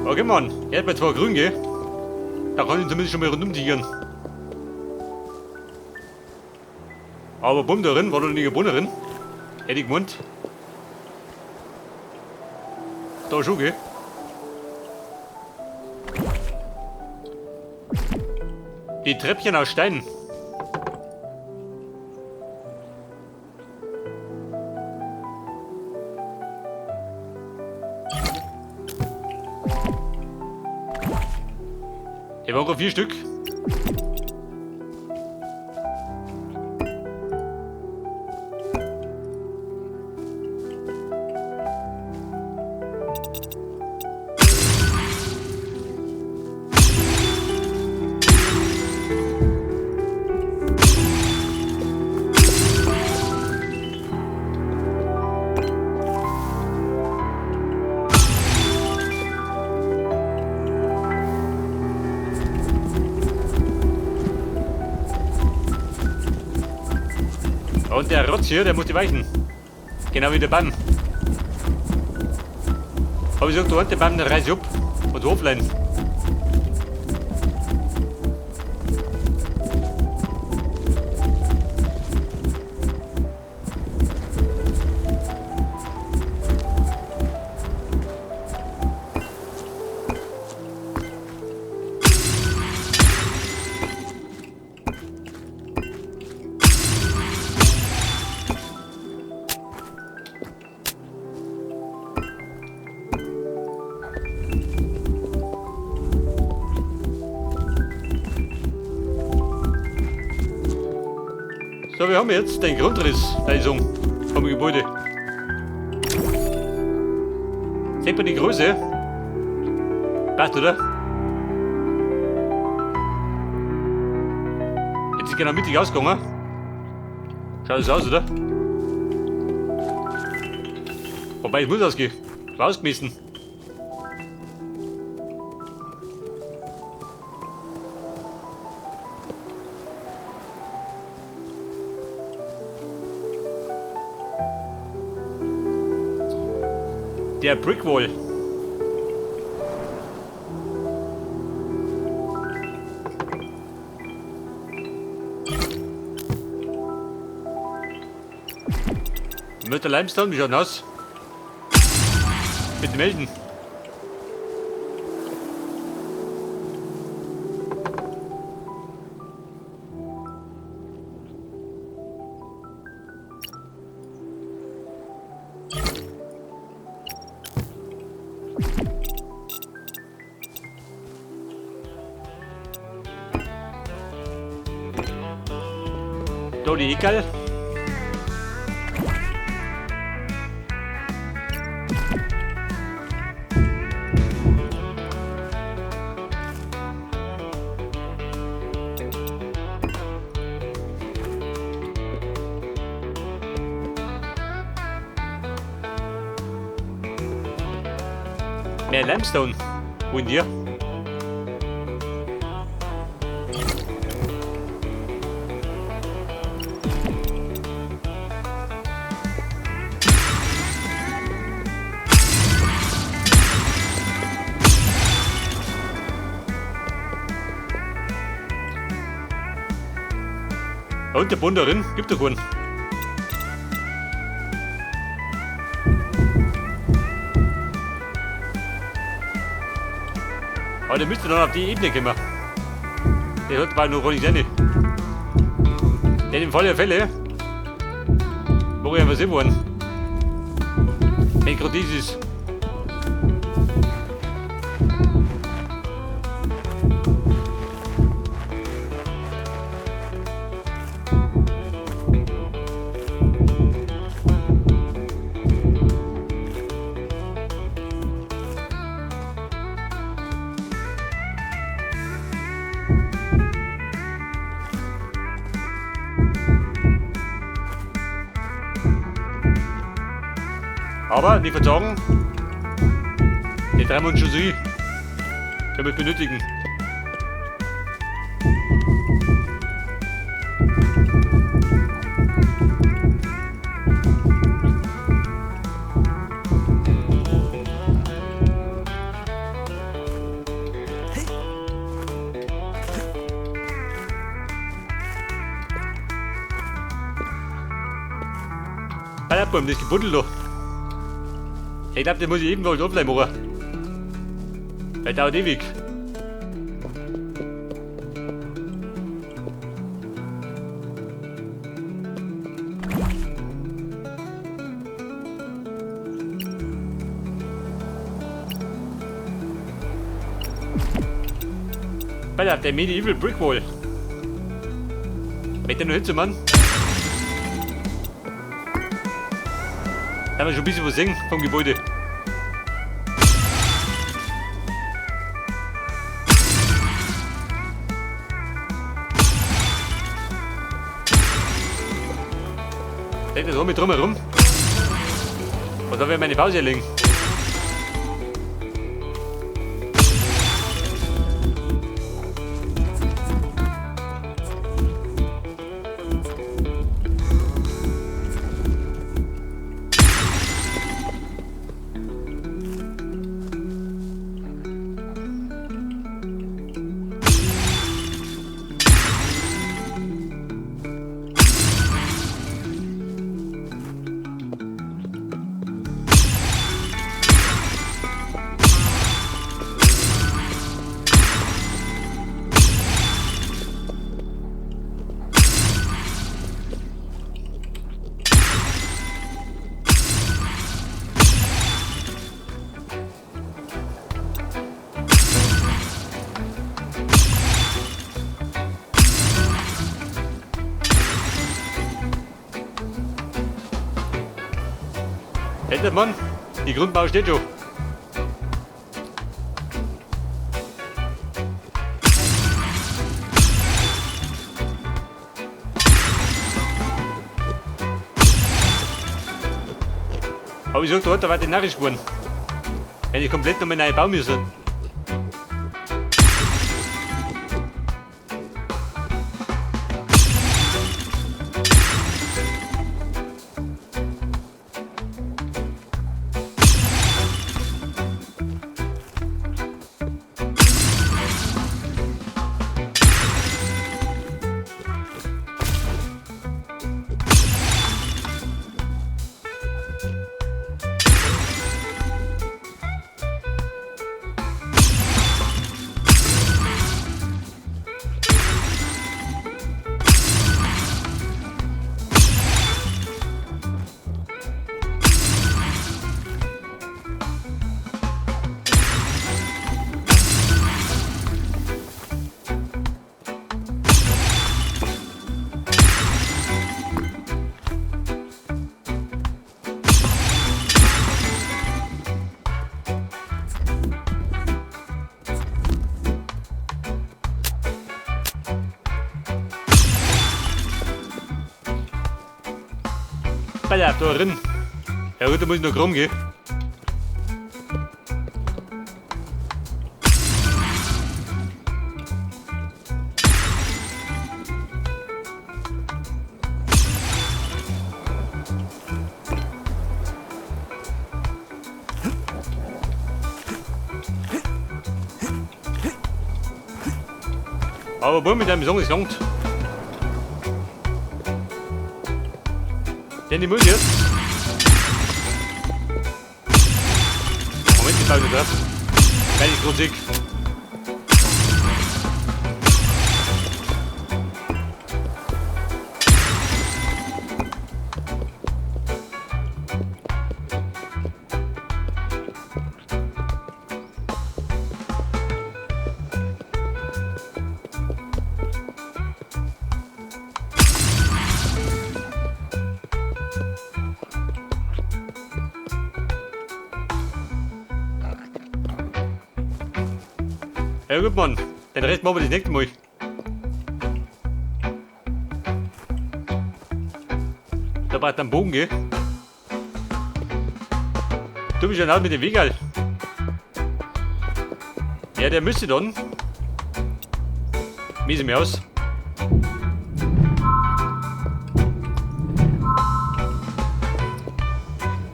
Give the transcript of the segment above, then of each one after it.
Okay, Mann. Er hat mir zwar grün, gell? Da kann ich zumindest schon mal rumdigieren. Aber Bumm darin, war da nicht gebunden drin? Hätte ich gemeint. Da schon, gell? Die Treppchen aus Stein. Hier waren gerade 4 Stück. Und der Rotz hier, der muss die weichen. Genau wie der Baum. Aber ich sag, du hast den Baum, dann reiß ich ab. Und Hoflein. So, wir haben jetzt den Grundrissleistung vom Gebäude. Seht man die Größe? Passt, oder? Jetzt ist genau mittig ausgegangen. Schaut es aus, oder? Wobei, ich muss ausgehen. War ausgemessen. Der Brickwall. Mit der Limestone, wie schaut das aus? Bitte melden. Da die Ekel. Mehr Limestone. Und dir? Und der Bund darin? Gibt doch keinen. Aber der müsste dann auf die Ebene kommen. Der hört mal nur nicht rein. Denn im Fall der Fälle, wo ich einfach sehen wollen, wenn gerade dieses aber nicht verzagen, die 3 Monate schon sie können wir benötigen. Erdbeeren, das gebuddelt da. Ich glaube, das muss ich irgendwo offline machen. Weil dauert ewig. Alter, der Medieval Brick Wall. Mit der noch Hitze, Mann. Da haben wir schon ein bisschen was sehen vom Gebäude. Steht das auch mit drumherum? Und da wäre meine Pause legen. Hätte Mann, die Grundbau steht schon. Aber ich sag, da hat er weiter narrisch geworden. Wenn ich komplett nochmal neu bauen müssen. Ja, da drin. Ja gut, da muss ich noch rumgehen. Aber wohl mit einem Song ist langt. Denn die muss jetzt. Moment, ich baue nicht ab. Keine Kritik. Ja gut, Mann. Den Rest machen wir das nächste Mal. Da braucht ein Bogen, gell? Du bist ja auch mit dem Weg, halt. Ja, der müsste dann. Wie sieht mir aus?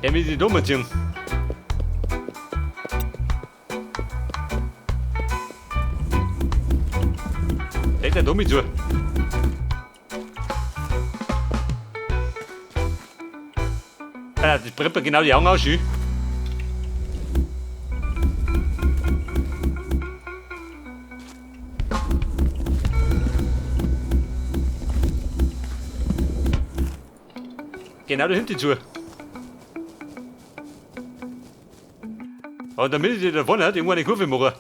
Der will die Dumme ziehen. Der Dummi zu. Das brennt mir genau die Augen aus. Genau da hinten zu. Und damit ich da vorne irgendwo eine Kurve mache.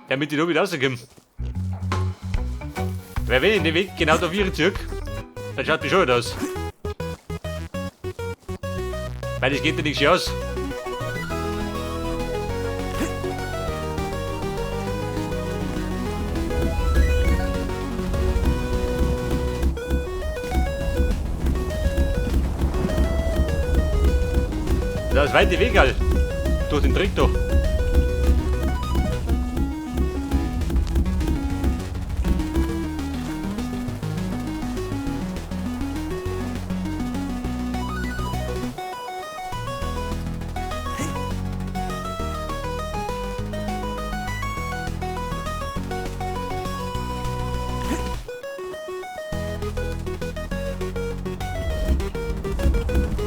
Damit ich da wieder rauskomme. Weil wenn ich den Weg genau da wieder zurück, dann schaut bescheuert aus. Weil das geht ja nicht aus. Da ist weiter Weg, all. Durch den Dreck da.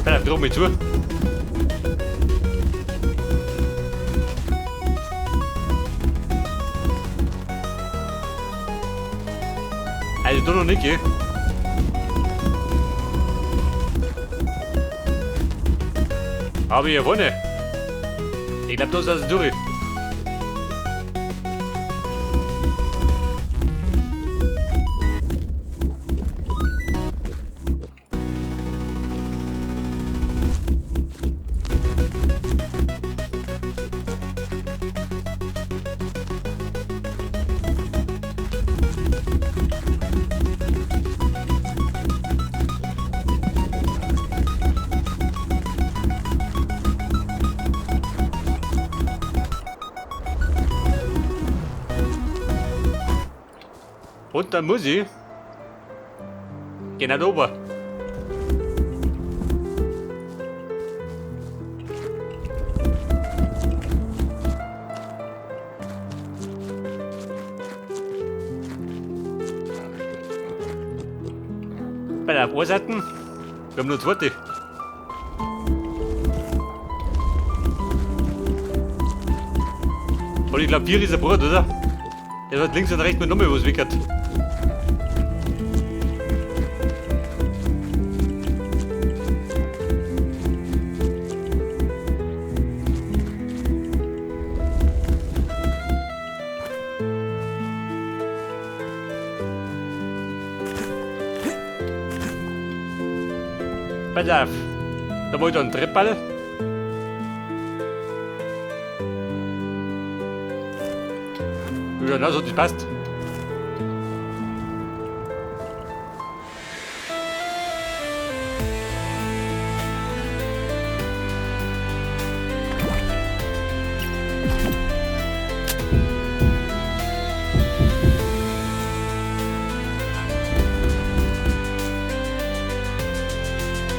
Dann drum mit zu. Also da noch nicht, gell? Aber hier vorne. Ich glaube, da ist das durch. Und dann muss ich genau da oben. Bei der Ohrseite, wir haben nur 2. Und ich glaube, 4 ist ein Brot, oder? Der hat links und rechts mit nochmal was wickert. Pass auf, da wollte ich einen Treppball. Ja, also das passt.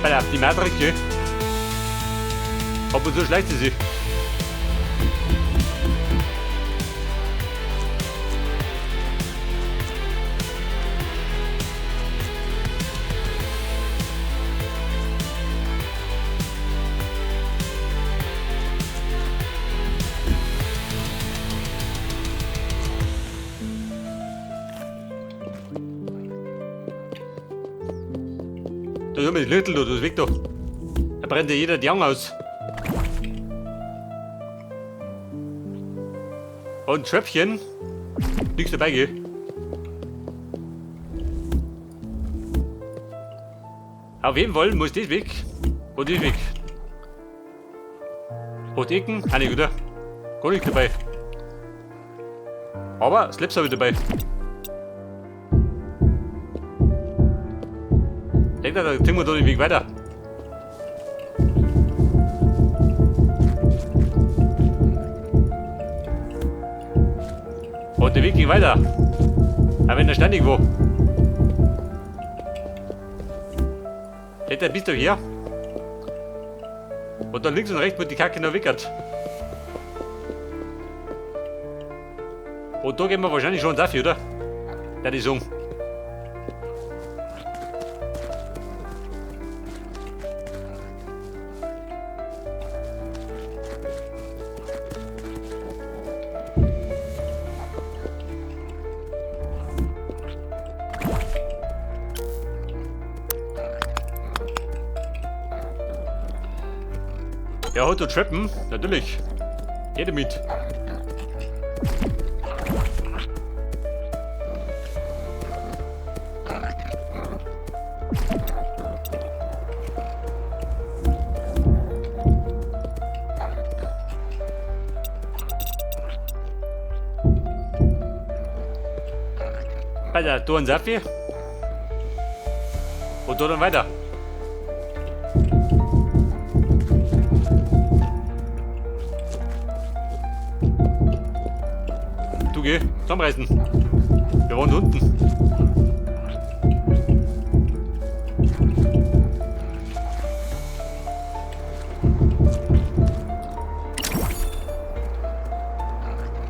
Pass auf, die Matrix, gell? Ab und zu schleicht sie sich. Da haben wir das Lüttel, das weg da. Da brennt ja jeder die Augen aus. Und Schöpfchen. Nichts dabei, gell? Auf jeden Fall muss das weg. Und das weg. Und Ecken, auch nicht, oder? Gar nichts dabei. Aber Slaps habe ich dabei. Denkt ihr, da ziehen wir da den Weg weiter. Und der Weg ging weiter. Aber wenn er ständig war. Jetzt bist du hier. Und dann links und rechts wird die Kacke noch wickert. Und da gehen wir wahrscheinlich schon dafür, oder? Der die Song. Ja, Auto Treppen, natürlich. Jede mit. Weiter, du und Safi. Und du dann weiter. Du geh, zusammenreißen. Wir wohnen unten.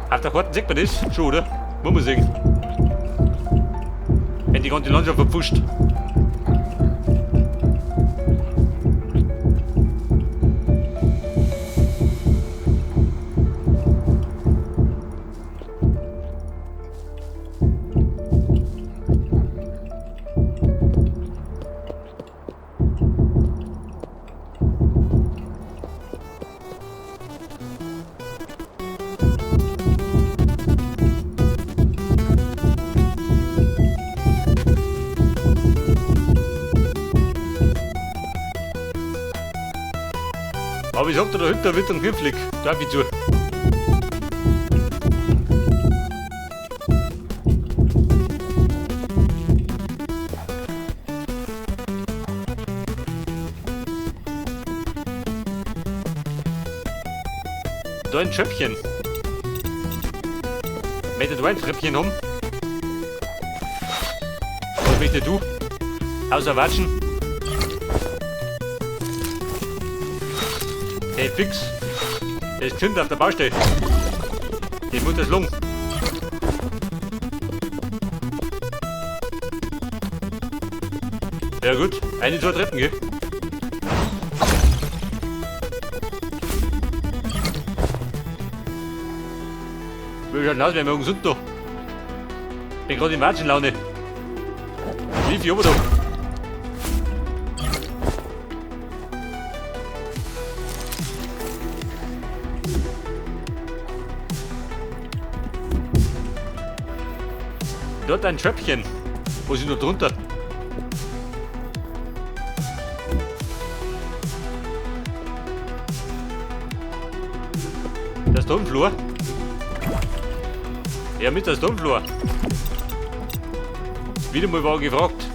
Auf der Karte sieht man das schon, oder? Muss man sehen. Wenn die ganze Landschaft verpfuscht. Aber ich sag dir, da hinten wird ein knifflig. Darf ich zu. Da ein Schöpfchen. Möchtest du ein Treppchen haben? Was möchtest du? Außer watschen? Hey, fix. Der ist zünd auf der Baustelle. Die muss das lang. Ja gut, eine, zwei Treppen, gell? Wie schaut denn aus, wenn wir gesund noch? Bin gerade in Watschenlaune. Lief ich aber da. Dort ein Tröpfchen. Wo ist noch drunter? Das Tonflur? Ja, mit das Tonflur. Wieder mal war gefragt.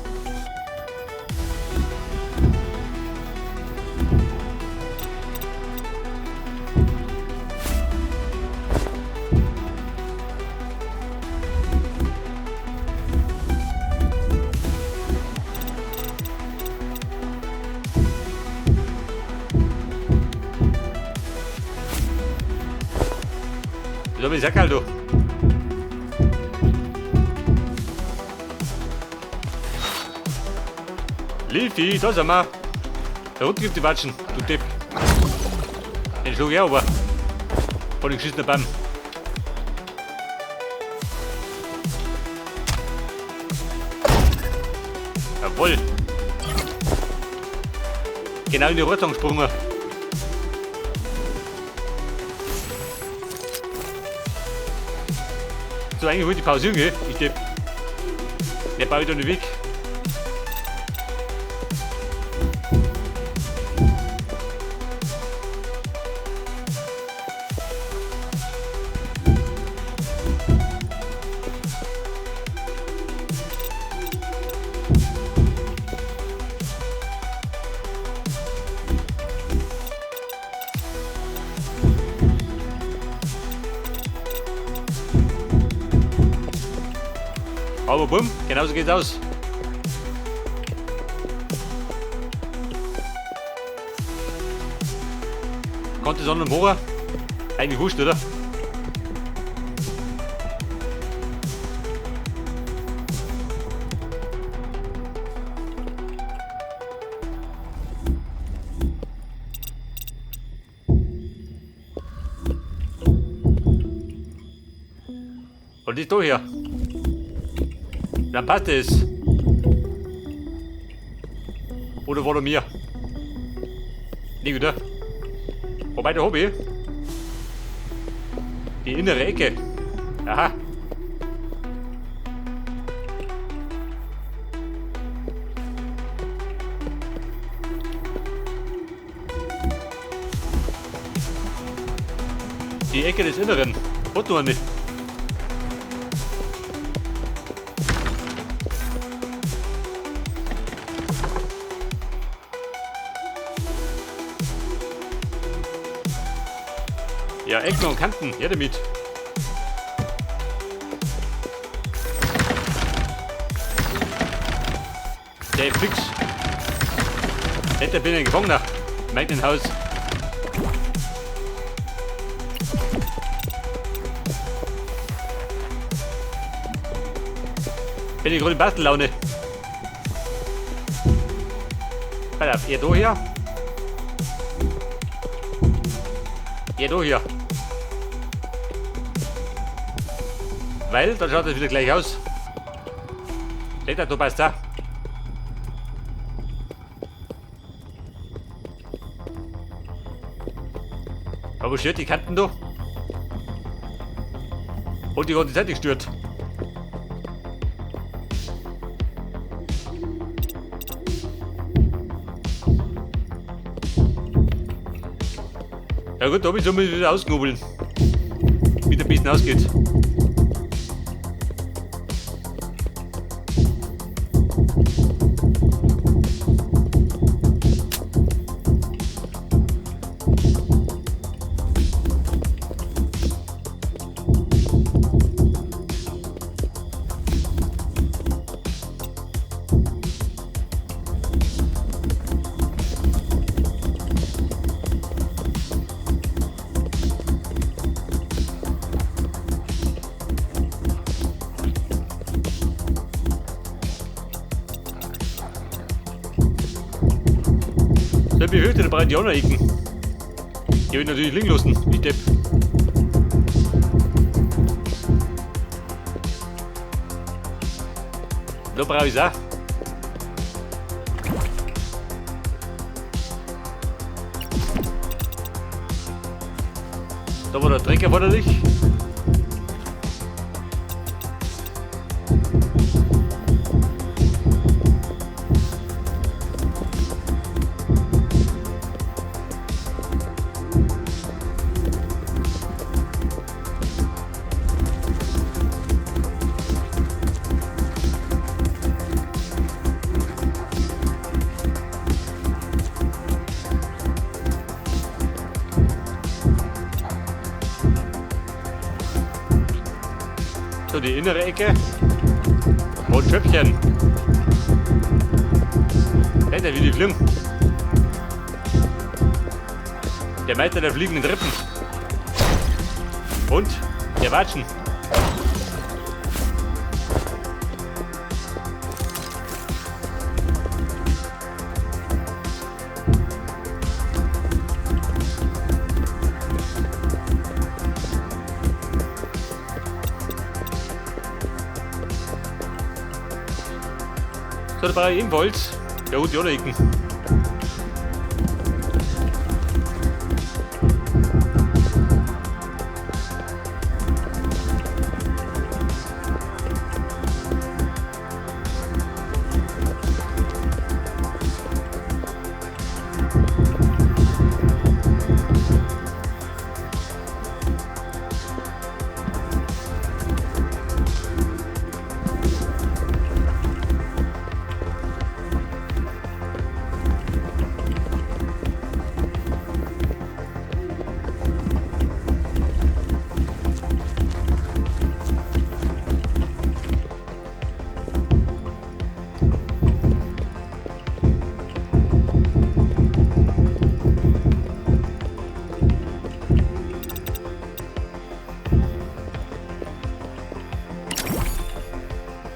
Das hab ich sehr kalt, du. Lifi, da sind wir. Da unten gibt die Watschen, du Depp. Den schlug ich auch aber. Von den geschissenen Baum. Jawohl. Genau in die Rottung gesprungen. So, eigentlich wollte ich pausieren, gell? Ich Depp. Der baut wieder nicht weg. Aber bumm, genauso geht's aus. Konnte es an dem Horror? Eigentlich wurscht, oder? Und ist da hier. Dann passt es. Oder war er mir? Nicht, oder? Wobei der Hobby. Die innere Ecke. Aha. Die Ecke des Inneren. Und nur nicht. Ja, Ecken und Kanten. Ja, damit. Der ist fix. Hätte bin ein Gefangener. Meint ein Haus. Bin ich gerade in Bastellaune. Pass auf, ihr da hier. Ihr da hier. Weil, dann schaut das wieder gleich aus. Seht ihr, da passt da. Aber stört die Kanten da. Und die ganze Zeit gestört. Ja gut, da habe ich so wieder ausgenubbeln. Wie der bisschen ausgeht. Ich befürchte, da brauchen die auch noch Ecken. Die will natürlich liegen lassen, wie Depp. Da brauche ich es auch. Da war der Dreck erforderlich. So, die innere Ecke. Und Schöpfchen. Seht ihr, wie die fliegen? Der Meister der fliegenden Rippen. Und der Watschen. So, da brauche ich ebenfalls. Ja gut, die anderen Ecken.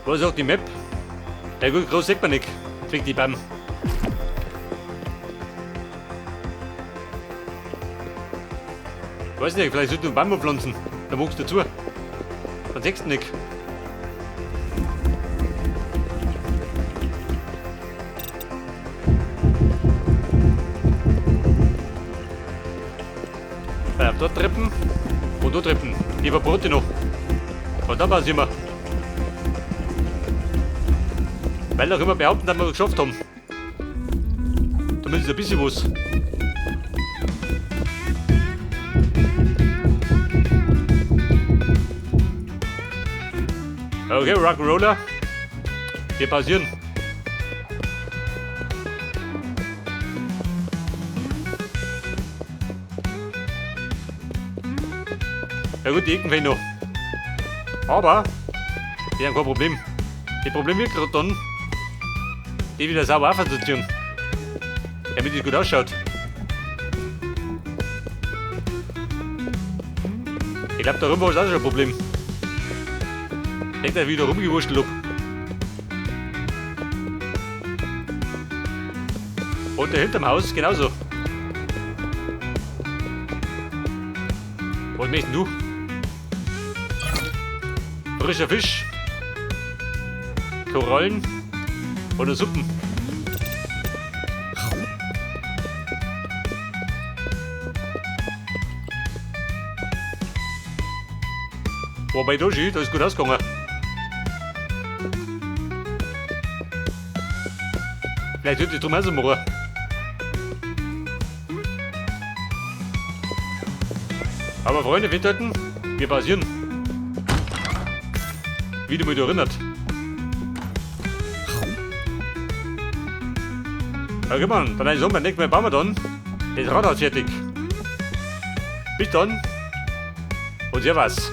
Was sagt die Map? Ja gut, groß sieht man nicht. Kriegt die Bam. Weiß nicht, vielleicht sollst du einen Baum pflanzen. Dann wuchst du dazu. Dann siehst du nicht. Dort Treppen und dort Treppen. Die verboten noch. Und dann passieren wir. Weil auch immer behaupten, dass wir es geschafft haben. Damit ist ein bisschen was. Okay, Rock'n'Roller. Wir pausieren. Ja gut, die Ecken fehlen noch. Aber, die haben kein Problem. Das Problem wird gerade dann, die wieder sauber aufzuziehen. Damit es gut ausschaut. Ich glaube, da rum war es auch schon ein Problem. Denkt er wieder rumgewurschtelt ab. Und der hinterm Haus genauso. Was möchtest du? Frischer Fisch, Korallen oder Suppen. Wobei Doshi, das ist gut ausgegangen. Vielleicht wird es drum auch so machen. Aber Freunde, Windhalten, wir pausieren. Wie du mich erinnert. Ja, guck mal, dann ist es beim nächsten Mal bauen wir dann das Rathaus fertig. Bis dann und servus.